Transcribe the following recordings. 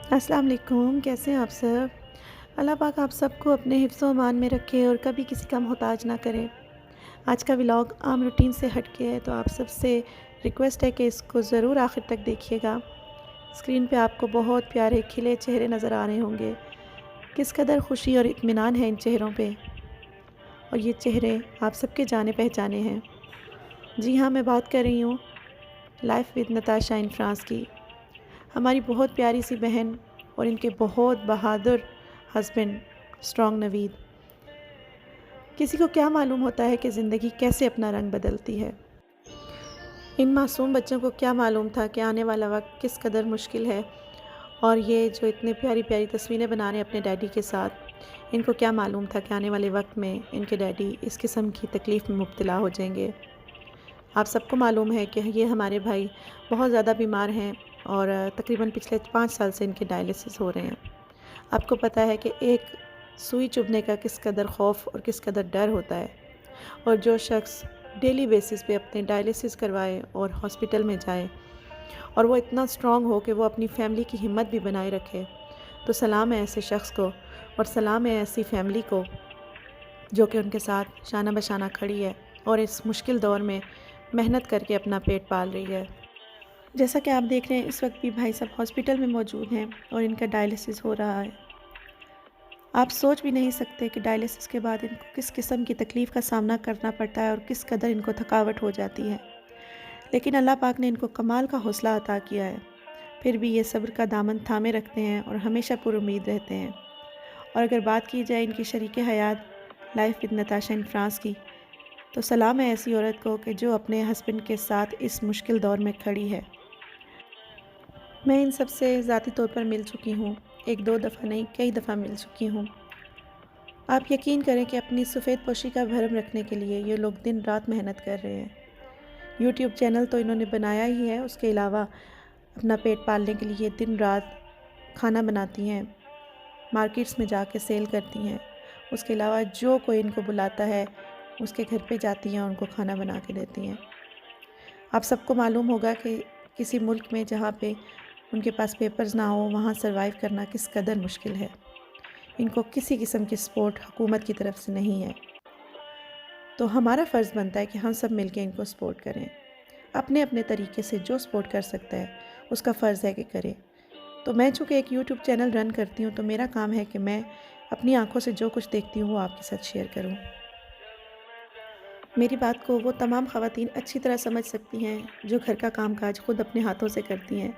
السلام علیکم، کیسے ہیں آپ سب؟ اللہ پاک آپ سب کو اپنے حفظ و امان میں رکھے اور کبھی کسی کا محتاج نہ کرے۔ آج کا ولاگ عام روٹین سے ہٹ کے ہے تو آپ سب سے ریکویسٹ ہے کہ اس کو ضرور آخر تک دیکھیے گا۔ اسکرین پہ آپ کو بہت پیارے کھلے چہرے نظر آ رہے ہوں گے۔ کس قدر خوشی اور اطمینان ہے ان چہروں پہ، اور یہ چہرے آپ سب کے جانے پہچانے ہیں۔ جی ہاں، میں بات کر رہی ہوں life with Natasha in France کی، ہماری بہت پیاری سی بہن اور ان کے بہت بہادر ہسبینڈ اسٹرانگ نوید۔ کسی کو کیا معلوم ہوتا ہے کہ زندگی کیسے اپنا رنگ بدلتی ہے۔ ان معصوم بچوں کو کیا معلوم تھا کہ آنے والا وقت کس قدر مشکل ہے، اور یہ جو اتنے پیاری پیاری تصویریں بنا رہے ہیں اپنے ڈیڈی کے ساتھ، ان کو کیا معلوم تھا کہ آنے والے وقت میں ان کے ڈیڈی اس قسم کی تکلیف میں مبتلا ہو جائیں گے۔ آپ سب کو معلوم ہے کہ یہ ہمارے بھائی بہت زیادہ بیمار ہیں اور تقریباً پچھلے 5 سال سے ان کے ڈائلسس ہو رہے ہیں۔ آپ کو پتہ ہے کہ ایک سوئی چبھنے کا کس قدر خوف اور کس قدر ڈر ہوتا ہے، اور جو شخص ڈیلی بیسس پہ اپنے ڈائلسس کروائے اور ہاسپٹل میں جائے اور وہ اتنا اسٹرانگ ہو کہ وہ اپنی فیملی کی ہمت بھی بنائے رکھے، تو سلام ہے ایسے شخص کو، اور سلام ہے ایسی فیملی کو جو کہ ان کے ساتھ شانہ بشانہ کھڑی ہے اور اس مشکل دور میں محنت کر کے اپنا پیٹ پال رہی ہے۔ جیسا کہ آپ دیکھ رہے ہیں اس وقت بھی بھائی صاحب ہاسپٹل میں موجود ہیں اور ان کا ڈائلسس ہو رہا ہے۔ آپ سوچ بھی نہیں سکتے کہ ڈائلسس کے بعد ان کو کس قسم کی تکلیف کا سامنا کرنا پڑتا ہے اور کس قدر ان کو تھکاوٹ ہو جاتی ہے، لیکن اللہ پاک نے ان کو کمال کا حوصلہ عطا کیا ہے، پھر بھی یہ صبر کا دامن تھامے رکھتے ہیں اور ہمیشہ پر امید رہتے ہیں۔ اور اگر بات کی جائے ان کی شریک حیات life with Natasha in France کی، تو سلام ہے ایسی عورت کو کہ جو اپنے ہسبینڈ کے ساتھ اس مشکل دور میں کھڑی ہے۔ میں ان سب سے ذاتی طور پر مل چکی ہوں، ایک دو دفعہ نہیں کئی دفعہ مل چکی ہوں۔ آپ یقین کریں کہ اپنی سفید پوشی کا بھرم رکھنے کے لیے یہ لوگ دن رات محنت کر رہے ہیں۔ یوٹیوب چینل تو انہوں نے بنایا ہی ہے، اس کے علاوہ اپنا پیٹ پالنے کے لیے دن رات کھانا بناتی ہیں، مارکیٹس میں جا کے سیل کرتی ہیں، اس کے علاوہ جو کوئی ان کو بلاتا ہے اس کے گھر پہ جاتی ہیں اور ان کو کھانا بنا کے دیتی ہیں۔ آپ سب کو معلوم ہوگا کہ کسی ملک میں جہاں پہ ان کے پاس پیپرز نہ ہو وہاں سروائیو کرنا کس قدر مشکل ہے۔ ان کو کسی قسم کی سپورٹ حکومت کی طرف سے نہیں ہے، تو ہمارا فرض بنتا ہے کہ ہم سب مل کے ان کو سپورٹ کریں، اپنے اپنے طریقے سے جو سپورٹ کر سکتا ہے اس کا فرض ہے کہ کرے۔ تو میں چونکہ ایک یوٹیوب چینل رن کرتی ہوں تو میرا کام ہے کہ میں اپنی آنکھوں سے جو کچھ دیکھتی ہوں وہ آپ کے ساتھ شیئر کروں۔ میری بات کو وہ تمام خواتین اچھی طرح سمجھ سکتی ہیں جو گھر کا کام کاج خود اپنے ہاتھوں سے کرتی ہیں۔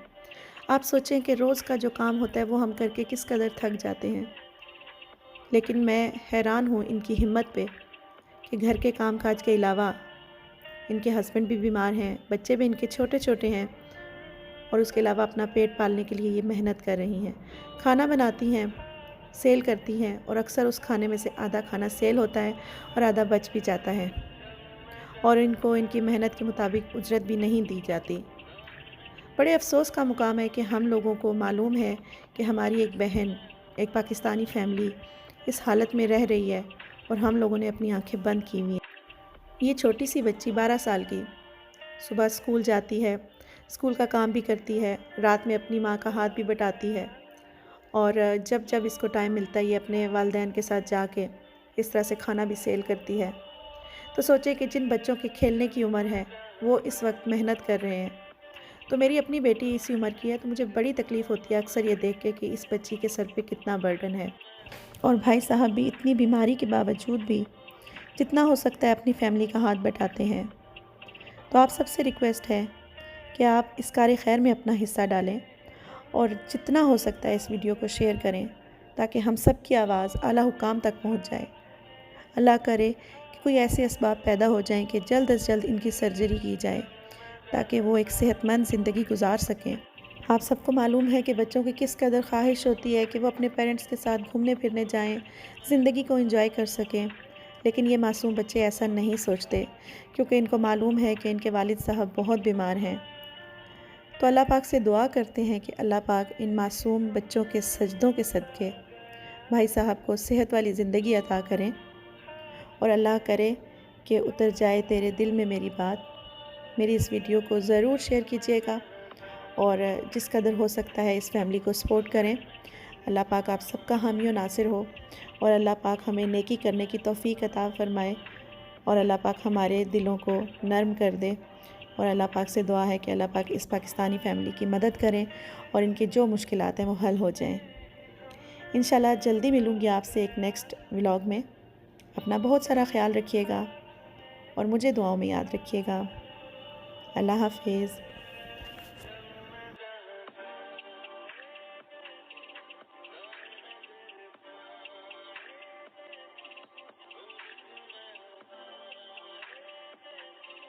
آپ سوچیں کہ روز کا جو کام ہوتا ہے وہ ہم کر کے کس قدر تھک جاتے ہیں، لیکن میں حیران ہوں ان کی ہمت پہ کہ گھر کے کام کاج کے علاوہ ان کے ہسبینڈ بھی بیمار ہیں، بچے بھی ان کے چھوٹے چھوٹے ہیں، اور اس کے علاوہ اپنا پیٹ پالنے کے لیے یہ محنت کر رہی ہیں، کھانا بناتی ہیں، سیل کرتی ہیں، اور اکثر اس کھانے میں سے آدھا کھانا سیل ہوتا ہے اور آدھا بچ بھی جاتا ہے، اور ان کو ان کی محنت کے مطابق اجرت بھی نہیں دی جاتی۔ بڑے افسوس کا مقام ہے کہ ہم لوگوں کو معلوم ہے کہ ہماری ایک بہن، ایک پاکستانی فیملی اس حالت میں رہ رہی ہے، اور ہم لوگوں نے اپنی آنکھیں بند کی ہوئی ہیں۔ یہ چھوٹی سی بچی 12 سال کی صبح اسکول جاتی ہے، اسکول کا کام بھی کرتی ہے، رات میں اپنی ماں کا ہاتھ بھی بٹاتی ہے، اور جب جب اس کو ٹائم ملتا ہے یہ اپنے والدین کے ساتھ جا کے اس طرح سے کھانا بھی سیل کرتی ہے۔ تو سوچے کہ جن بچوں کے کھیلنے کی عمر ہے وہ اس وقت محنت کر رہے ہیں، تو میری اپنی بیٹی اسی عمر کی ہے، تو مجھے بڑی تکلیف ہوتی ہے اکثر یہ دیکھ کے کہ اس بچی کے سر پہ کتنا برڈن ہے، اور بھائی صاحب بھی اتنی بیماری کے باوجود بھی جتنا ہو سکتا ہے اپنی فیملی کا ہاتھ بٹاتے ہیں۔ تو آپ سب سے ریکویسٹ ہے کہ آپ اس کار خیر میں اپنا حصہ ڈالیں، اور جتنا ہو سکتا ہے اس ویڈیو کو شیئر کریں تاکہ ہم سب کی آواز اعلیٰ حکام تک پہنچ جائے۔ اللہ کرے کہ کوئی ایسے اسباب پیدا ہو جائیں کہ جلد از جلد ان کی سرجری کی جائے تاکہ وہ ایک صحت مند زندگی گزار سکیں۔ آپ سب کو معلوم ہے کہ بچوں کی کس قدر خواہش ہوتی ہے کہ وہ اپنے پیرنٹس کے ساتھ گھومنے پھرنے جائیں، زندگی کو انجوائے کر سکیں، لیکن یہ معصوم بچے ایسا نہیں سوچتے کیونکہ ان کو معلوم ہے کہ ان کے والد صاحب بہت بیمار ہیں۔ تو اللہ پاک سے دعا کرتے ہیں کہ اللہ پاک ان معصوم بچوں کے سجدوں کے صدقے بھائی صاحب کو صحت والی زندگی عطا کریں، اور اللہ کرے کہ اتر جائے تیرے دل میں میری بات۔ میری اس ویڈیو کو ضرور شیئر کیجیے گا، اور جس قدر ہو سکتا ہے اس فیملی کو سپورٹ کریں۔ اللہ پاک آپ سب کا حامی و ناصر ہو، اور اللہ پاک ہمیں نیکی کرنے کی توفیق عطا فرمائے، اور اللہ پاک ہمارے دلوں کو نرم کر دے۔ اور اللہ پاک سے دعا ہے کہ اللہ پاک اس پاکستانی فیملی کی مدد کریں اور ان کے جو مشکلات ہیں وہ حل ہو جائیں۔ انشاءاللہ جلدی ملوں گی آپ سے ایک نیکسٹ ولاگ میں۔ اپنا بہت سارا خیال رکھیے گا اور مجھے دعاؤں میں یاد رکھیے گا۔ اللہ حافظ۔